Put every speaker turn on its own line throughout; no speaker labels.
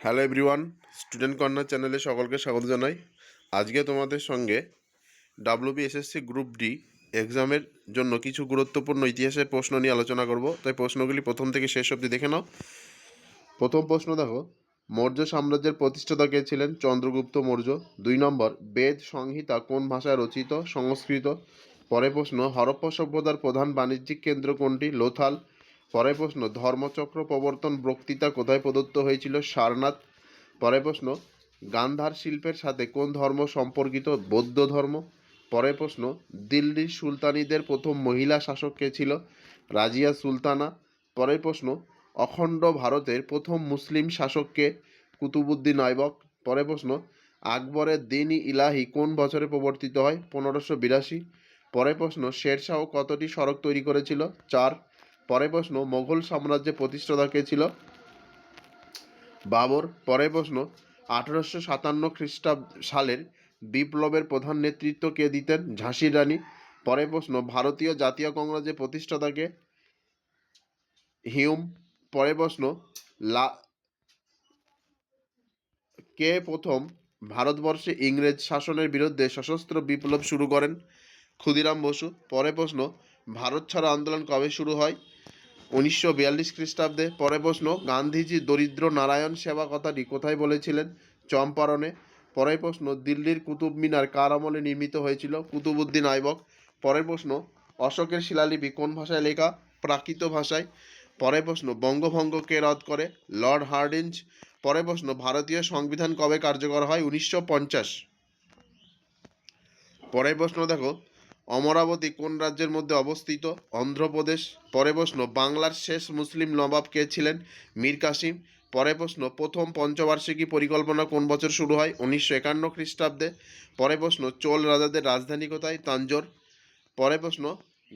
Hello everyone, student corner চ্যানেলে সকলকে স্বাগত জানাই। আজকে তোমাদের সঙ্গে ডাব্লিউবিএসএসসি গ্রুপ ডি এক্সামের জন্য কিছু গুরুত্বপূর্ণ ইতিহাসের প্রশ্ন নিয়ে আলোচনা করব। তাই প্রশ্নগুলি প্রথম থেকে শেষ অবধি দেখে নাও। প্রথম প্রশ্ন দেখো, মৌর্য সাম্রাজ্যের প্রতিষ্ঠাতা কে ছিলেন? চন্দ্রগুপ্ত মৌর্য। 2 নম্বর, বেদ সংহিতা কোন ভাষায় রচিত? সংস্কৃত। পরের প্রশ্ন, হরপ্পা সভ্যতার প্রধান বাণিজ্যিক কেন্দ্র কোনটি? লোথাল। পরের প্রশ্ন, ধর্মচক্র প্রবর্তন বক্তৃতা কোথায় প্রদত্ত হয়েছিল? সারনাথ। পরের প্রশ্ন, গান্ধার শিল্পের সাথে কোন ধর্ম সম্পর্কিত? বৌদ্ধ ধর্ম। পরের প্রশ্ন, দিল্লির সুলতানিদের প্রথম মহিলা শাসক কে ছিল? রাজিয়া সুলতানা। পরের প্রশ্ন, অখণ্ড ভারতের প্রথম মুসলিম শাসক কে? কুতুবুদ্দিন আইবক। পরের প্রশ্ন, আকবরের দিন ইলাহি কোন বছরে প্রবর্তিত হয়? 1582। পরের প্রশ্ন, শেরশাহ কতটি সড়ক তৈরি করেছিল? 4। পরের প্রশ্ন, মোগল সাম্রাজ্যের প্রতিষ্ঠাতা কে ছিল? বাবর। পরের প্রশ্ন, 1857 সালের বিপ্লবের প্রধান নেতৃত্ব কে দিতেন? ঝাঁসির রানী। পরের প্রশ্ন, ভারতীয় জাতীয় কংগ্রেসের প্রতিষ্ঠাতা কে? হিউম। পরের প্রশ্ন, কে প্রথম ভারতবর্ষে ইংরেজ শাসনের বিরুদ্ধে সশস্ত্র বিপ্লব শুরু করেন? ক্ষুদিরাম বসু। পরের প্রশ্ন, ভারত ছাড়ো আন্দোলন কবে শুরু হয়? 1942 খ্রিস্টাব্দে। পরের প্রশ্ন, গান্ধীজি দরিদ্র নারায়ণ সেবা কথাটি কোথায় বলেছিলেন? চম্পারণে। পরের প্রশ্ন, দিল্লির কুতুব মিনার কার আমলে নির্মিত হয়েছিল? কুতুবুদ্দিন আইবক। পরের প্রশ্ন, অশোকের শিলালিপি কোন ভাষায় লেখা? প্রাকৃত ভাষায়। পরের প্রশ্ন, বঙ্গভঙ্গ কে রদ করে? Lord Hardinge. পরের প্রশ্ন, ভারতীয় সংবিধান কবে কার্যকর হয়? 1950। পরের প্রশ্ন দেখো, অমরাবতী কোন রাজ্যের মধ্যে অবস্থিত? অন্ধ্রপ্রদেশ। পরের প্রশ্ন, বাংলার শেষ মুসলিম নবাব কে ছিলেন? মীর কাসিম। পরের প্রশ্ন, প্রথম পঞ্চবার্ষিকী পরিকল্পনা কোন বছর শুরু হয়? 1951 খ্রিস্টাব্দে। পরের প্রশ্ন, চোল রাজাদের রাজধানী কোথায়? তাঞ্জোর। পরের প্রশ্ন,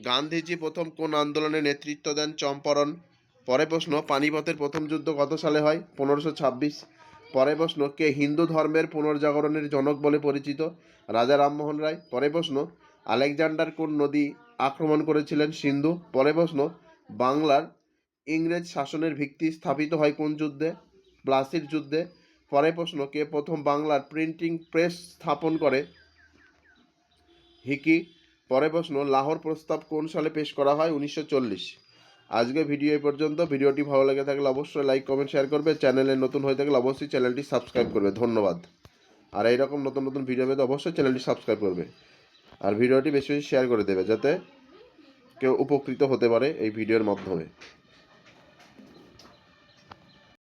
গান্ধীজি প্রথম কোন আন্দোলনে নেতৃত্ব দেন? চম্পারণ। পরের প্রশ্ন, পানিপথের প্রথম যুদ্ধ কত সালে হয়? 1526। পরের প্রশ্ন, কে হিন্দু ধর্মের পুনর্জাগরণের জনক বলে পরিচিত? রাজা রামমোহন রায়। পরের প্রশ্ন, আলেকজান্ডার কোন নদী আক্রমণ করেছিলেন? সিন্ধু। পরের প্রশ্ন, বাংলার ইংরেজ শাসনের ভিত্তি স্থাপিত হয় কোন যুদ্ধে? প্লাসির যুদ্ধে। পরের প্রশ্ন, কে প্রথম বাংলার প্রিন্টিং প্রেস স্থাপন করে? হিকি। পরের প্রশ্ন, লাহোর প্রস্তাব কোন সালে পেশ করা হয়? 1940। আজকে ভিডিও এই পর্যন্ত। ভিডিওটি ভালো লেগে থাকলে অবশ্যই লাইক কমেন্ট শেয়ার করবে। চ্যানেলে নতুন হয়ে থাকলে অবশ্যই চ্যানেলটি সাবস্ক্রাইব করবে। ধন্যবাদ। আর এইরকম নতুন নতুন ভিডিও পেতে অবশ্যই চ্যানেলটি সাবস্ক্রাইব করবে। আর ভিডিওটি বেশি বেশি শেয়ার করে দেবে যাতে কেউ উপকৃত হতে পারে এই ভিডিওর মাধ্যমে।